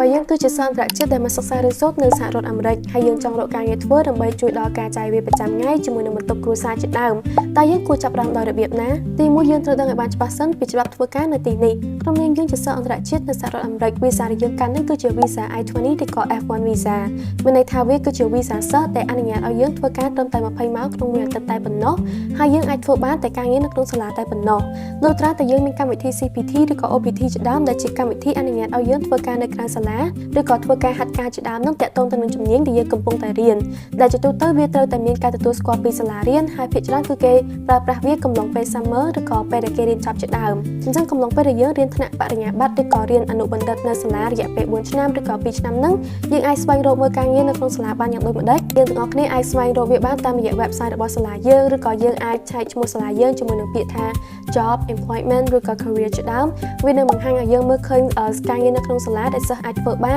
បើយើងគឺជាសន្តិជាតិដែលមកសិក្សារៀនសូត្រនៅសហរដ្ឋអាមេរិកហើយយើងចង់រកការងារធ្វើដើម្បីជួយដល់ការចាយវាយប្រចាំថ្ងៃជាមួយនឹងបន្ទប់គ្រួសារជាដើមតែយើងគួរចាប់ផ្ដើមដោយរបៀបណាទីមួយយើងត្រូវដឹងឲ្យបានច្បាស់សិនពីច្បាប់ធ្វើការនៅទីនេះក្រុមនាងយើងជាសិស្សអន្តរជាតិនៅសហរដ្ឋអាមេរិកវីសាដែលយើងកាន់នេះគឺជាវីសា I-20 ឬក៏ F1 វីសាមានន័យថាវាគឺជាវីសាសិស្សដែលអនុញ្ញាតឲ្យយើងធ្វើការត្រឹមតែ20ម៉ោងក្នុងមួយអាទិត្យតែប៉ុណ្ណោះហើយយើងអាចធ្វើបានតែការងារនៅក្នុងសាលាតែប៉ុណ្ណោះលុះត្រាតែយើងមានកម្មវិធី CPT ឬក៏ OPT ជាដើមដែលជាកម្មវិធីអនុញ្ញាតឲ្យយើងធ្វើការនៅក្រៅសាលាឬក៏ធ្វើការហាត់ការជាដើមនឹងតាក់ទងទៅនឹងជំនាញដែលយើងកំពុងតែរៀនដែលជាទូទៅវាត្រូវតែមានការទទួលស្គាល់ពីសាលារៀនហើយភាគច្រើនគឺគេប្រើប្រាស់វាកំឡុងពេល summer ឬក៏ពេលដែលគេរៀនចប់ជាដើមអញ្ចឹងកំឡុងពេលដែលយើងរៀនថ្នាក់បរិញ្ញាបត្រឬក៏រៀនអនុបណ្ឌិតនៅសាលារយៈពេល4ឆ្នាំឬក៏2ឆ្នាំហ្នឹងយើងអាចស្វែងរកមើលការងារនៅក្នុងសាលាបានយ៉ាងដូចម្ដេចយើងទាំងអស់គ្នាអាចស្វែងរកវាបានតាមរយៈ website របស់សាលាយើងឬក៏យើងអាចឆែកឈ្មោះសាលាយើងជាមួយនឹងពាក្យថា job employment ឬក៏ career ជាដើមវានឹងបង្ហាញឲ្យយើងមើលឃើញការងារនៅក្នុងសាលាដែលសិស្សអាចធ្វើបា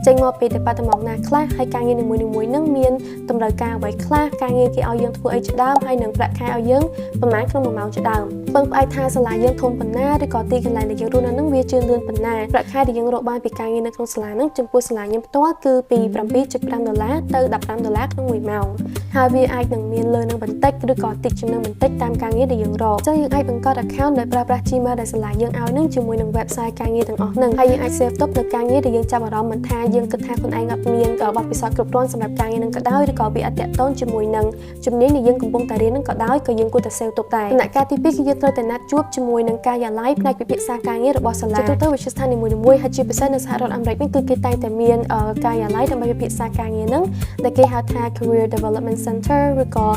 នចេញមកពីdepartmentណាខ្លះហើយការងារនីមួយៗនឹងមានតម្រូវការអ្វីខ្លះការងារគេឲ្យយើងធ្វើអីជាដើមហើយនឹងប្រាក់ខែឲ្យយើងប្រហែលក្នុង1ម៉ោងជាដើមពឹងផ្អែកថាសាលាយើងធំប៉ុណ្ណាឬក៏ទីកន្លែងដែលយើងរស់នៅនឹងវាជឿនលឿនប៉ុណ្ណាប្រាក់ខែដែលយើងរកបានពីការងារនៅក្នុងសាលានឹងចំពោះសាលាខ្ញុំផ្ទាល់គឺពី$7.5ទៅ$15ក្នុង1ម៉ោងហើយវាអាចនឹងមានលើនឹងបន្តិចឬក៏តិចជាងនឹងបន្តិចតាមការងារដែលយើងរកអញ្ចឹងយើងអាចបង្កើត account ដែលប្រើប្រាស់ Gmail ដែលសាលាយើងឲ្យនឹងជាមួយនឹង website ការងារទាំងអស់ហ្នឹងហើយយើងអាច save ទុកនៅការងារដែលយើងចាប់អារម្មណ៍មិនថាយើងគិតថាខ្លួនឯងអត់មានបទពិសោធន៍គ្រប់គ្រាន់សម្រាប់ការងារនឹងក៏ដោយឬក៏វាអត់តាក់ទងជាមួយនឹងជំនាញដែលយើងកំពុងតែរៀននឹងក៏ដោយក៏យើងគួរតែ save ទុកដែរដំណាក់កាលទី2គឺយើងត្រូវតែណាត់ជួបជាមួយនឹងការិយាល័យផ្នែកពិភាក្សាការងាររបស់សាលាជាទូទៅវិទ្យាស្ថាននីមួយៗហើយជាពិសេសនៅសហរដ្ឋអាមេរិកនេះគឺគេតែងតែមានការិយាល័យដើម្បីពិភាក្សាការងារហ្នឹងដែលគេហៅថា Career Development Center ឬក៏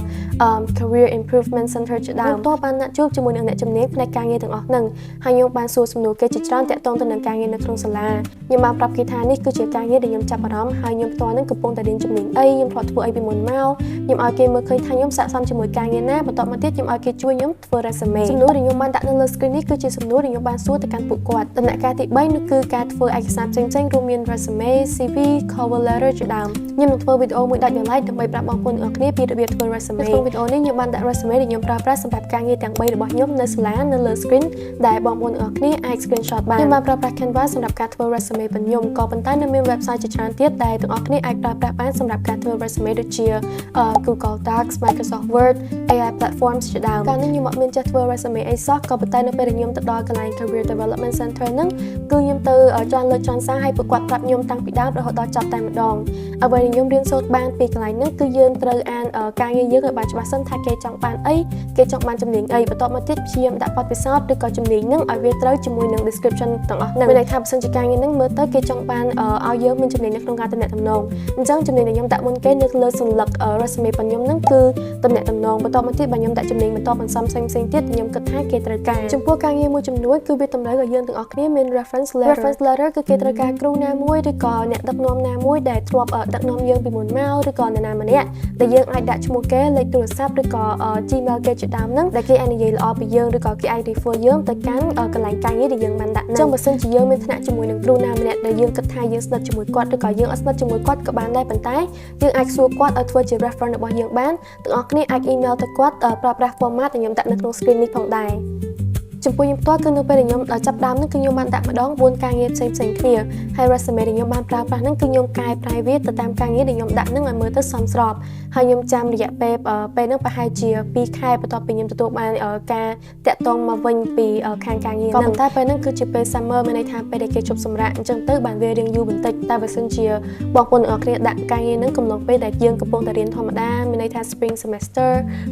Career Improvement Center ជាដើមតើបានណាត់ជួបជាមួយនឹងអ្នកជំនាញផ្នែកការងារទាំងអស់ហ្នឹងហើយខ្ញុំបានសួរសំណួរគេជាច្រើនតាក់ទងទៅនឹងការងារនៅក្នុងសាលាខ្ញុំបានប្រាប់គេថានេះគឺជាការងារដែលខ្ញុំចាប់អារម្មណ៍ហើយខ្ញុំផ្ទាល់នឹងកំពុងតែរៀនជំនាញអីខ្ញុំធ្លាប់ធ្វើអីពីមុនមកខ្ញុំឲ្យគេមើលឃើញថាខ្ញុំស័ក្តិសមជាមួយការងារណាបន្តមកទៀតខ្ញុំឲ្យគេជួយខ្ញុំធ្វើ resume សំណួរដែលខ្ញុំបានដាក់នៅលើ screen នេះគឺជាសំណួរដែលខ្ញុំបានសួរទៅកាន់ពួកគាត់ដំណាក់កាលទី3នោះគឺការធ្វើឯកសារផ្សេងៗរួមមាន resume CV cover letter ជាដើមខ្ញុំនឹងធ្វើវីដេអូមួយដាច់ដោយឡែកដើម្បីប្រាប់បងប្អូនទាំងអស់គ្នាពីរបៀបធ្វើ resume ក្នុងវីដេអូនេះខ្ញុំបានដាក់ resume ដែលខ្ញុំប្រើប្រាស់សម្រាប់ការងារទាំង3របស់ខ្ញុំនៅសាលានៅលើ screen ដែលបងប្អូនទាំងអស់គ្នាអាច screenshot បានខ្ញុំបានប្រើប្រាស់ Canva សម្រាប់ការធ្វើ resume របស់ខ្ញុំក៏ប៉ុន្តែនៅមាន website ជាច្រើនទៀតដែលទាំងអស់គ្នាអាចប្រើប្រាស់បានសម្រាប់ការធ្វើ resume ដូចជា Google Docs Microsoft Word AI platforms ជាដើមកាលនេះខ្ញុំអត់មានចេះធ្វើ resume អីសោះក៏ប៉ុន្តែនៅពេលដែលខ្ញុំទៅដល់កន្លែង Career Development Center ហ្នឹងគឺខ្ញុំទៅចន់លើកចន់សារឲ្យពួកគាត់ប្រាប់ខ្ញុំតាំងពីដើមរហូតដល់ចប់តែម្ដងអ្វីដែលខ្ញុំរៀនសូត្របានពីកន្លែងហ្នឹងគឺយើងត្រូវអានការងារយើងឲ្យបានច្បាស់សិនថាគេចង់បានអីគេចង់បានជំនាញអីបន្ទាប់មកទៀតព្យាយាមដាក់បទពិសោធន៍ឬក៏ជំនាញហ្នឹងឲ្យវាត្រូវជាមួយនឹង description ទាំងអស់ហ្នឹងមានន័យថាបើសិនជាការងារហ្នឹងមើលទៅគេចង់បានឲ្យយើងមានជំនាញនៅក្នុងការទំនាក់ទំនងអញ្ចឹងជំនាញដែលខ្ញុំដាក់មុនគេនៅលើសន្លឹក resume របស់ខ្ញុំហ្នឹងគឺទំនាក់ទំនងបន្ទាប់មកទៀតបើខ្ញុំដាក់ជំនាញបន្តបន្សំផ្សេងៗទៀតខ្ញុំគិតថាគេត្រូវការចំពោះការងារមួយចំនួនគឺវាតម្រូវឲ្យយើងទាំងអស់គ្នាមាន reference letter គឺគេត្រូវការគ្រូណាមួយឬក៏អ្នកដឹកនាំណាមួយដែលធ្លាប់ដឹកនាំយើងពីមុនមកឬក៏នរណាម្នាក់ដែលយើងអាចដាក់ឈ្មោះគេលេខទូរស័ព្ទឬក៏ Gmail គេជាដើមហ្នឹងដែលគេអាចនិយាយល្អពីយើងឬក៏គេអាច refer យើងទៅកាន់កន្លែងការងារដែលយើងបានដាក់ហ្នឹងអញ្ចឹងបើសិនជាយើងមានថ្នាក់ជាមួយនឹងគ្រូណាម្នាក់ដែលយើងគិតថាយើងស្និទ្ធជាមួយគាត់ឬក៏យើងអត់ស្និទ្ធជាមួយគាត់ក៏បានដែរប៉ុន្តែយើងអាចសួរគាត់ឲ្យធ្វើជា reference របស់យើងបានទាំងអស់គ្នាអាច email ទៅគាត់ប្រើប្រាស់ format ដែលខ្ញុំដាក់នៅក្នុង screen នេះផងដែរចំពោះខ្ញុំផ្ទាល់គឺនៅពេលដែលខ្ញុំចាប់ដើមហ្នឹងគឺខ្ញុំបានដាក់ម្ដង4ការងារផ្សេងៗគ្នាហើយ resume ដែលខ្ញុំបានប្រើប្រាស់ហ្នឹងគឺខ្ញុំកែប្រែវាទៅតាមការងារដែលខ្ញុំដាក់ហ្នឹងឲ្យមើលទៅសមស្របហើយខ្ញុំចាំរយៈពេលហ្នឹងប្រហែលជា2ខែបន្ទាប់ពីខ្ញុំទទួលបានការតាក់ទងមកវិញពីខាងការងារហ្នឹងតែពេលហ្នឹងគឺជាពេល summer មានន័យថាពេលដែលគេជប់សម្រាកអញ្ចឹងទៅបានវារៀងយូរបន្តិចតែបើសិនជាបងប្អូនទាំងអស់គ្នាដាក់ការងារហ្នឹងកំឡុងពេលដែលយើងកំពុងតែរៀនធម្មតាមានន័យថា spring semester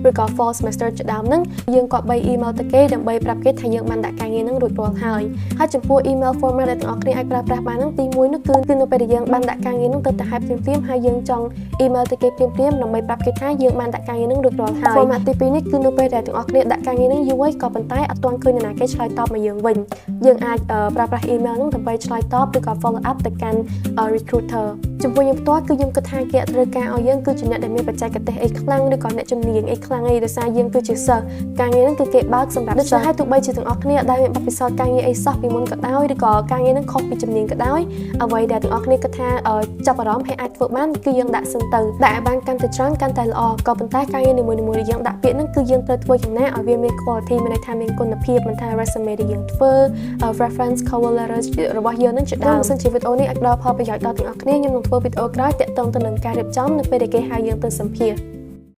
ឬក៏ fall semester ជាដើមហ្នឹងយើងក៏បី email ទៅគេដើម្បីប្រាប់គេថាយើងបានដាក់ការងារហ្នឹងរួចរាល់ហើយចំពោះ email format ដែលទាំងអស់គ្នាអាចប្រើប្រាស់បានហ្នឹងទី1នោះគឺនៅពេលដែលយើងបានដាក់ការងារហ្នឹងទៅតែហេតុភ្លាមៗហើយយើងចង់ email ទៅគេភ្លាមៗដើម្បីប្រាប់គេថាយើងបានដាក់ការងារហ្នឹងរួចរាល់ហើយ format ទី2នេះគឺនៅពេលដែលទាំងអស់គ្នាដាក់ការងារហ្នឹងយូរហើយក៏ប៉ុន្តែអត់ទាន់ឃើញនរណាគេឆ្លើយតបមកយើងវិញយើងអាចប្រើប្រាស់ email ហ្នឹងដើម្បីឆ្លើយតបឬក៏ follow up ទៅកាន់ recruiter ជ ចំពោះយើងផ្ទាល់គឺខ្ញុំគិតថាគេត្រូវការឲ្យយើងគឺជាអ្នកដែលមានបច្ចេកទេសអីខ្លាំងឬក៏អ្នកជំនាញអីខ្លាំងអីដោយសារយើងគឺជាសិស្សការងារហ្នឹងគឺគេបើកសម្រាប់ដូច្នេះហើយទោះបីជាទាំងអស់គ្នាដែលមានបទពិសោធន៍ការងារអីសោះពីមុនក៏ដោយឬក៏ការងារហ្នឹងខុសពីជំនាញក៏ដោយអ្វីដែលទាំងអស់គ្នាគិតថាចាប់អារម្មណ៍ហើយអាចធ្វើបានគឺយើងដាក់សិនទៅដាក់ឲ្យបានកាន់តែច្រើនកាន់តែល្អក៏ប៉ុន្តែការងារនីមួយៗដែលយើងដាក់ពាក្យហ្នឹងគឺយើងត្រូវធ្វើយ៉ាងណាឲ្យវាមាន quality មានន័យថាមានគុណភាពមិនថា resume ដែលយើងធ្វើ reference cover letter របស់យើងហ្នឹងជាដើមសិនជាវីដេអូនេះអាចផ្ដល់ផលប្រយោជន៍ដល់ទាំងអស់គ្នាខ្ញុំនឹងធ្វើវីដេអូក្រោយទាក់ទងទៅនឹងការរៀបចំនៅពេលដែលគេហៅយើងទៅសម្ភាសន៍